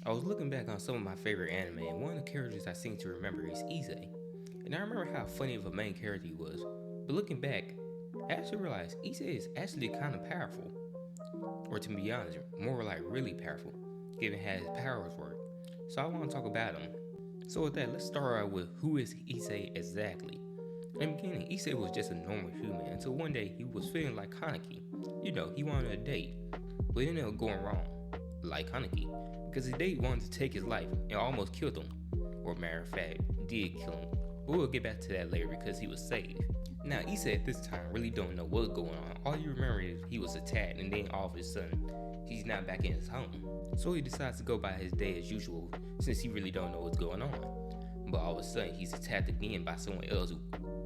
I was looking back on some of my favorite anime, and one of the characters I seem to remember is Issei. And I remember how funny of a main character he was. But looking back, I actually realized Issei is actually kind of powerful. Or to be honest, more like really powerful, given how his powers work. So I want to talk about him. So with that, let's start out with who is Issei exactly. In the beginning, Issei was just a normal human until one day he was feeling like Kaneki. You know, he wanted a date, but it ended up going wrong, like Kaneki, because his date wanted to take his life and almost killed him. Or matter of fact, did kill him. But we'll get back to that later because he was saved. Now, Issei at this time really don't know what's going on. All you remember is he was attacked and then all of a sudden, he's not back in his home. So he decides to go by his day as usual since he really don't know what's going on. But all of a sudden, he's attacked again by someone else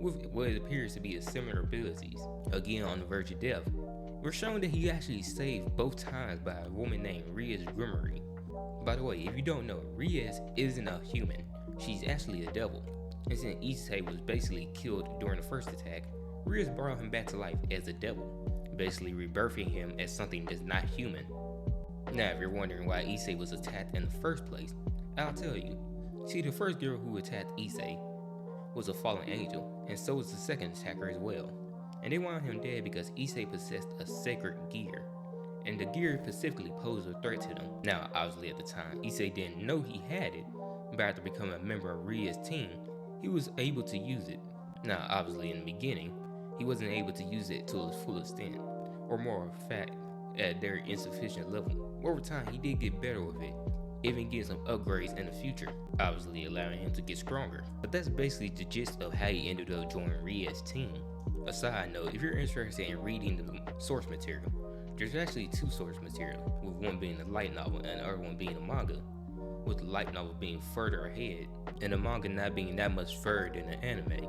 with what appears to be a similar abilities. Again, on the verge of death. We're shown that he actually saved both times by a woman named Ria's Grimory. By the way, if you don't know, Ria's isn't a human. She's actually a devil. And since Issei was basically killed during the first attack, Ria's brought him back to life as a devil, basically rebirthing him as something that's not human. Now, if you're wondering why Issei was attacked in the first place, I'll tell you. See, the first girl who attacked Issei was a fallen angel, and so was the second attacker as well. And they wanted him dead because Issei possessed a sacred gear, and the gear specifically posed a threat to them. Now, obviously at the time, Issei didn't know he had it, but after becoming a member of Ria's team, he was able to use it. Now, obviously in the beginning, he wasn't able to use it to its full extent, or more of fact, at a very insufficient level. Over time, he did get better with it, even getting some upgrades in the future, obviously allowing him to get stronger. But that's basically the gist of how he ended up joining Ria's team. A side note, if you're interested in reading the source material, there's actually two source material, with one being the light novel and the other one being the manga, with the light novel being further ahead, and the manga not being that much further than the anime.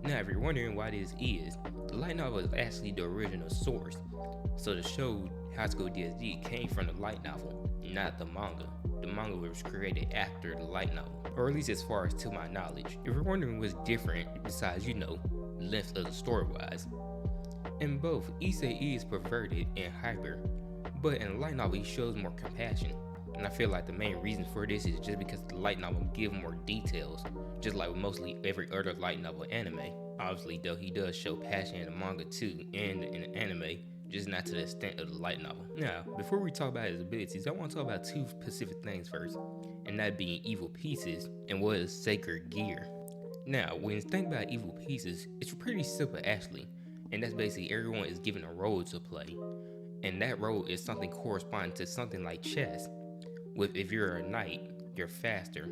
Now, if you're wondering why this is, the light novel is actually the original source, so the show DxD came from the light novel, not the manga. The manga was created after the light novel, or at least as far as to my knowledge. If you're wondering what's different besides, length of the story wise, in both, Issei is perverted and hyper, but in the light novel he shows more compassion. And I feel like the main reason for this is just because the light novel gives more details, just like with mostly every other light novel anime. Obviously though, he does show passion in the manga too, and in the anime, just not to the extent of the light novel. Now, before we talk about his abilities, I want to talk about two specific things first, and that being evil pieces and what is sacred gear. Now, when you think about evil pieces, it's pretty simple actually, and that's basically everyone is given a role to play, and that role is something corresponding to something like chess. With if you're a knight, you're faster,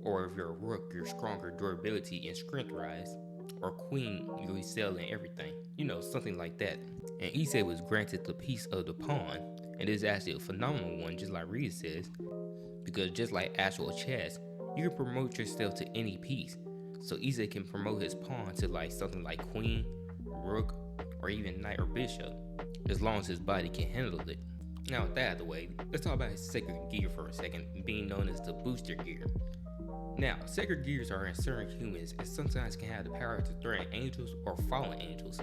or if you're a rook, you're stronger durability and strength rise, or queen, you excel in everything, something like that. And Issei was granted the piece of the pawn, and this is actually a phenomenal one, just like Reed says, because just like actual chess, you can promote yourself to any piece. So Issei can promote his pawn to like something like queen, rook, or even knight or bishop, as long as his body can handle it. Now with that out of the way, let's talk about his sacred gear for a second, being known as the booster gear. Now, sacred gears are in certain humans and sometimes can have the power to threaten angels or fallen angels.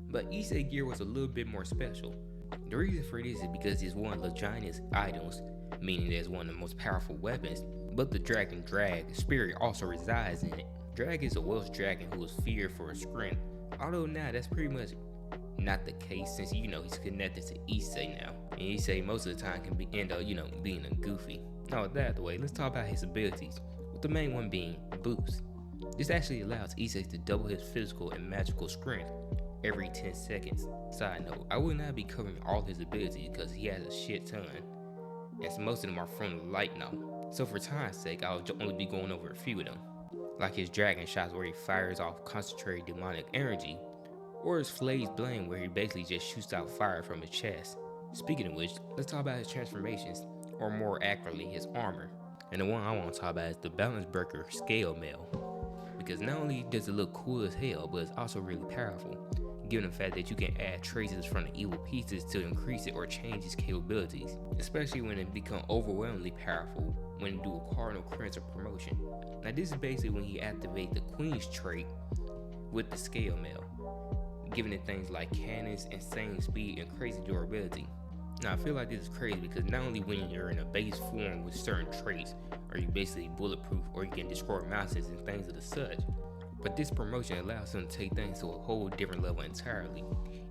But Issei gear was a little bit more special. The reason for this is because it's one of the giantest items, meaning that it's one of the most powerful weapons, but the dragon Drag spirit also resides in it. Drag is a Welsh dragon who is feared for his strength, although now that's pretty much not the case since he's connected to Issei now, and Issei most of the time can end up being a goofy. Now with that out of the way, let's talk about his abilities, with the main one being boost. This actually allows Issei to double his physical and magical strength every 10 seconds. Side note, I will not be covering all his abilities because he has a shit ton, and most of them are from the light novel. So for time's sake, I'll only be going over a few of them, like his dragon shots where he fires off concentrated demonic energy, or his Flay's Blade where he basically just shoots out fire from his chest. Speaking of which, let's talk about his transformations, or more accurately, his armor. And the one I want to talk about is the Balance Breaker Scale Mail, because not only does it look cool as hell, but it's also really powerful, given the fact that you can add traces from the evil pieces to increase it or change its capabilities, especially when it becomes overwhelmingly powerful when you do a cardinal cleanse or promotion. Now this is basically when he activates the Queen's trait with the Scale Mail, giving it things like cannons, insane speed, and crazy durability. Now, I feel like this is crazy because not only when you're in a base form with certain traits are you basically bulletproof or you can destroy mountains and things of the such, but this promotion allows him to take things to a whole different level entirely,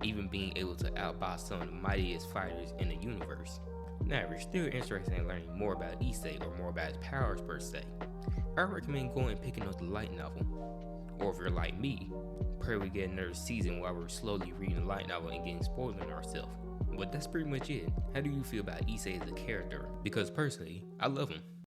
even being able to outbox some of the mightiest fighters in the universe. Now, if you're still interested in learning more about Issei or more about his powers per se, I recommend going and picking up the light novel. Or if you're like me, pray we get another season while we're slowly reading the light novel and getting spoiled on ourselves. But that's pretty much it. How do you feel about Issei as a character? Because personally, I love him.